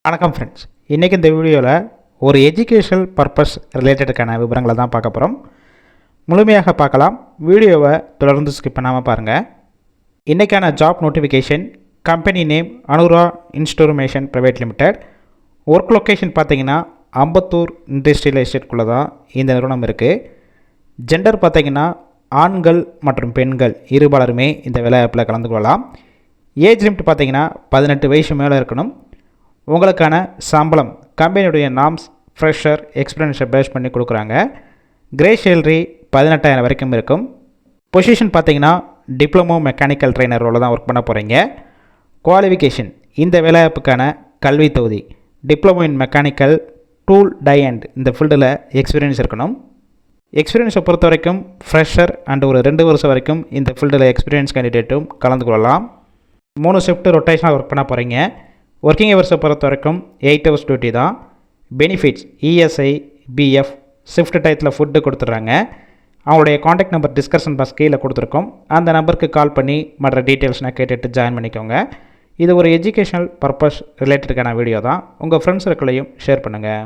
வணக்கம் ஃப்ரெண்ட்ஸ், இன்றைக்கி இந்த வீடியோவில் ஒரு எஜுகேஷனல் பர்பஸ் ரிலேட்டடுக்கான விவரங்களை தான் பார்க்க போகிறோம். முழுமையாக பார்க்கலாம். வீடியோவை தொடர்ந்து ஸ்கிப் பண்ணாமல் பாருங்கள். இன்றைக்கான job notification, company name Anura instrumentation private limited. Work location பார்த்தீங்கன்னா அம்பத்தூர் இண்டஸ்ட்ரியல் எஸ்டேட்குள்ளே தான் இந்த நிறுவனம் இருக்குது. ஜெண்டர் பார்த்தீங்கன்னா ஆண்கள் மற்றும் பெண்கள் இருபாலருமே இந்த வேலைவாய்ப்பில் கலந்து கொள்ளலாம். ஏஜ் லிமிட் பார்த்தீங்கன்னா 18 வயசு மேலே இருக்கணும். உங்களுக்கான சம்பளம் கம்பெனியுடைய நாம்ஸ், ஃப்ரெஷர், எக்ஸ்பீரியன்ஸை பேஸ் பண்ணி கொடுக்குறாங்க. கிரே சேலரி 18,000 வரைக்கும் இருக்கும். பொசிஷன் பார்த்தீங்கன்னா டிப்ளமோ மெக்கானிக்கல் ட்ரைனர் ரோலில் தான் ஒர்க் பண்ண போகிறீங்க. குவாலிஃபிகேஷன், இந்த வேலைவாய்ப்புக்கான கல்வி தகுதி diploma in mechanical, tool, die and இந்த ஃபீல்டில் எக்ஸ்பீரியன்ஸ் இருக்கணும். எக்ஸ்பீரியன்ஸை பொறுத்த வரைக்கும் ஃப்ரெஷர் அண்ட் ஒரு 2 வருஷம் வரைக்கும் இந்த ஃபீல்டில் எக்ஸ்பீரியன்ஸ் கேண்டிடேட்டும் கலந்து கொள்ளலாம். 3 ஷிஃப்ட் ரொட்டேஷனாக ஒர்க் பண்ண போகிறீங்க. ஒர்க்கிங் ஹவர்ஸை பொறுத்த வரைக்கும் 8 ஹவர்ஸ் டியூட்டி தான். பெனிஃபிட்ஸ் இஎஸ்ஐ, பிஎஃப், ஷிஃப்ட் டயத்தில் ஃபுட்டு கொடுத்துட்றாங்க. அவங்களுடைய காண்டாக்ட் நம்பர் டிஸ்கஷன் பாக்ஸ் கீழே கொடுத்துருக்கோம். அந்த நம்பருக்கு கால் பண்ணி மற்ற டீட்டெயில்ஸ்னால் கேட்டுட்டு ஜாயின் பண்ணிக்கோங்க. இது ஒரு எஜுகேஷனல் பர்பஸ் ரிலேட்டடுக்கான வீடியோ தான். உங்கள் ஃப்ரெண்ட்ஸ் சர்க்கிளையும் ஷேர் பண்ணுங்கள்.